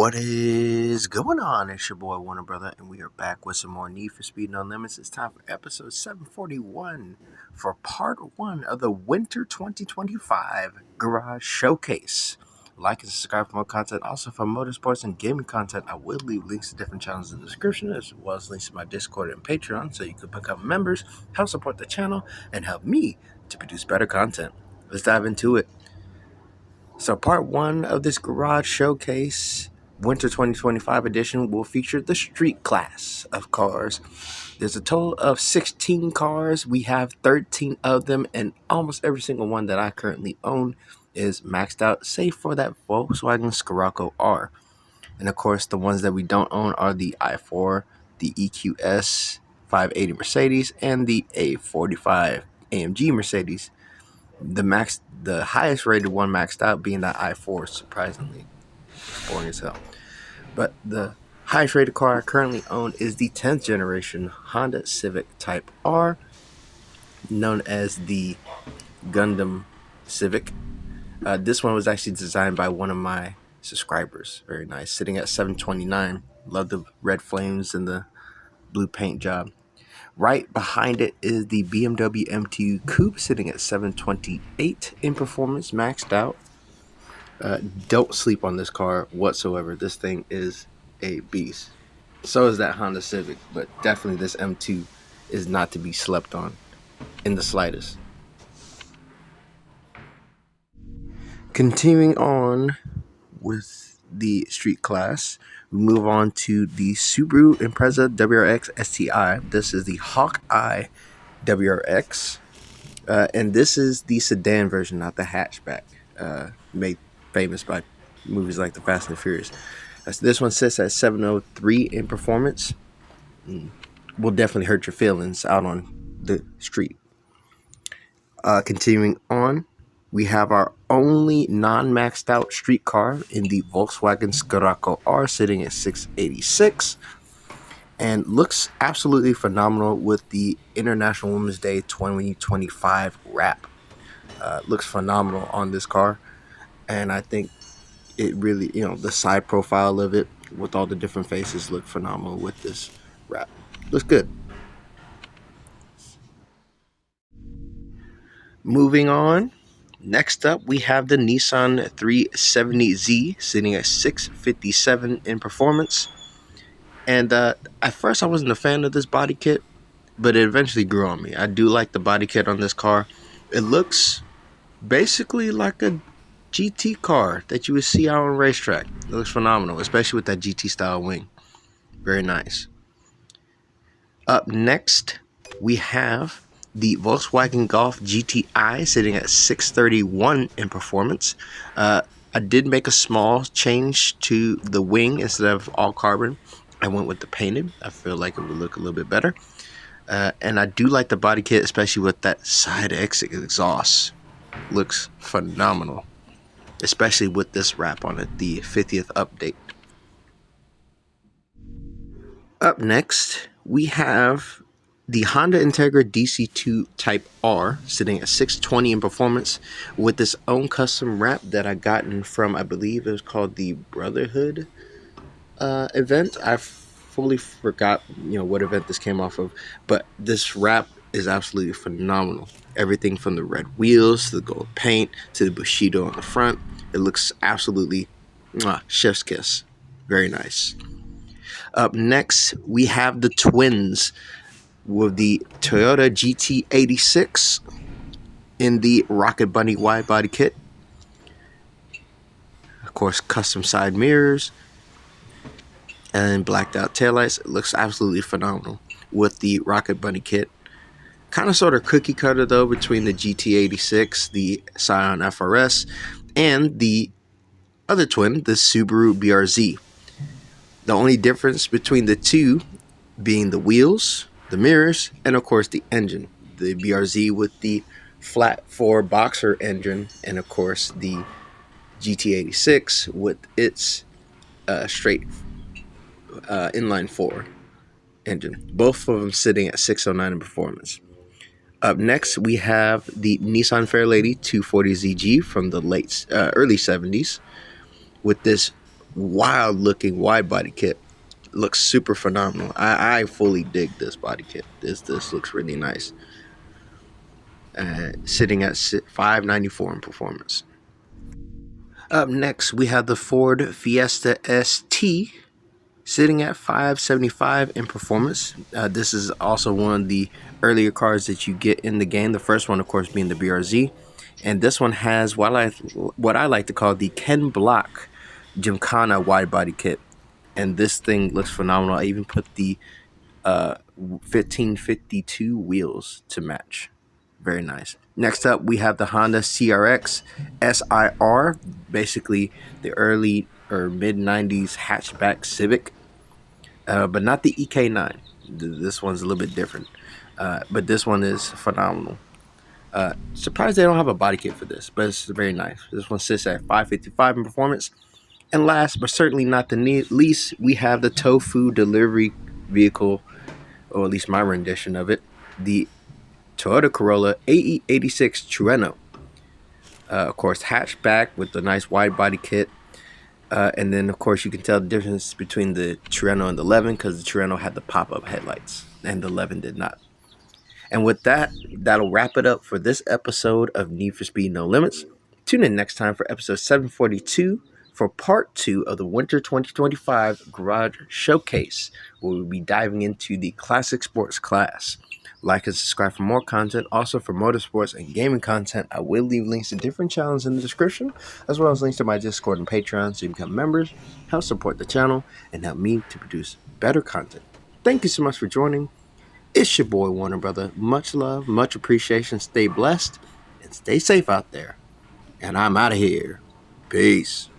What is going on? It's your boy Warner Brother, and we are back with some more Need for Speed No Limits. It's time for episode 741 for part 1 of the Winter 2025 Garage Showcase. Like and subscribe for more content. Also for motorsports and gaming content, I will leave links to different channels in the description, as well as links to my Discord and Patreon, so you can become members, help support the channel, and help me to produce better content. Let's dive into it. So part 1 of this Garage Showcase Winter 2025 edition will feature the street class of cars. There's a total of 16 cars. We have 13 of them, and almost every single one that I currently own is maxed out, save for that Volkswagen Scirocco R. And of course, the ones that we don't own are the i4, the EQS 580 Mercedes, and the A45 AMG Mercedes. The highest rated one maxed out being that i4, surprisingly. Boring as hell. But the highest rated car I currently own is the 10th generation Honda Civic Type R, known as the Gundam Civic. This one was actually designed by one of my subscribers. Very nice. Sitting at 729. Love the red flames and the blue paint job. Right behind it is the BMW M2 Coupe, sitting at 728 in performance, maxed out. Don't sleep on this car whatsoever. This thing is a beast. So is that Honda Civic, but definitely this M2 is not to be slept on in the slightest. Continuing on with the street class, we move on to the Subaru Impreza WRX STI. This is the Hawkeye WRX, and this is the sedan version, not the hatchback, made famous by movies like The Fast and the Furious. This one sits at 703 in performance. Will definitely hurt your feelings out on the street. Continuing on, we have our only non-maxed out street car in the Volkswagen Scirocco R, sitting at 686, and looks absolutely phenomenal with the International Women's Day 2025 wrap. Looks phenomenal on this car. And I think it really, the side profile of it with all the different faces look phenomenal with this wrap. Looks good. Moving on. Next up, we have the Nissan 370Z, sitting at 657 in performance. And at first, I wasn't a fan of this body kit, but it eventually grew on me. I do like the body kit on this car. It looks basically like a GT car that you would see out on a racetrack. It looks phenomenal, especially with that GT style wing. Very nice. Up next, we have the Volkswagen Golf GTI, sitting at 631 in performance. I did make a small change to the wing. Instead of all carbon, I went with the painted. I feel like it would look a little bit better. And I do like the body kit, especially with that side exit exhaust. Looks phenomenal, especially with this wrap on it, the 50th update. Up next, we have the Honda Integra DC2 Type R, sitting at 620 in performance, with its own custom wrap that I gotten from, I believe it was called the Brotherhood event. I fully forgot, what event this came off of, but this wrap is absolutely phenomenal. Everything from the red wheels to the gold paint to the Bushido on the front. It looks absolutely chef's kiss. Very nice. Up next, we have the twins with the Toyota GT86 in the Rocket Bunny wide body kit. Of course, custom side mirrors and blacked out taillights. It looks absolutely phenomenal with the Rocket Bunny kit. Kind of sort of cookie cutter though between the GT86, the Scion FRS, and the other twin, the Subaru BRZ. The only difference between the two being the wheels, the mirrors, and of course the engine. The BRZ with the flat 4 boxer engine, and of course the GT86 with its straight inline 4 engine. Both of them sitting at 609 in performance. Up next, we have the Nissan Fairlady 240ZG from the early 70s with this wild looking wide body kit. Looks super phenomenal. I fully dig this body kit. This looks really nice. Sitting at 594 in performance. Up next, we have the Ford Fiesta ST, sitting at 575 in performance. This is also one of the earlier cars that you get in the game. The first one, of course, being the BRZ. And this one has what I like to call the Ken Block Gymkhana wide body kit. And this thing looks phenomenal. I even put the 1552 wheels to match. Very nice. Next up, we have the Honda CRX SIR, basically the early or mid 90s hatchback Civic, but not the EK9. This one's a little bit different, but this one is phenomenal. Surprised they don't have a body kit for this, but it's very nice. This one sits at 555 in performance. And last but certainly not the least, we have the Tofu delivery vehicle, or at least my rendition of it, the Toyota Corolla AE86 Trueno. Of course, hatchback with the nice wide body kit. And then, of course, you can tell the difference between the Trueno and the 11 because the Trueno had the pop-up headlights and the 11 did not. And with that, that'll wrap it up for this episode of Need for Speed No Limits. Tune in next time for episode 742 for part 2 of the Winter 2025 Garage Showcase, where we'll be diving into the Classic Sports class. Like and subscribe for more content. Also for motorsports and gaming content, I will leave links to different channels in the description, as well as links to my Discord and Patreon so you can become members, help support the channel, and help me to produce better content. Thank you so much for joining. It's your boy Warner Brother. Much love, much appreciation. Stay blessed and stay safe out there. And I'm out of here. Peace.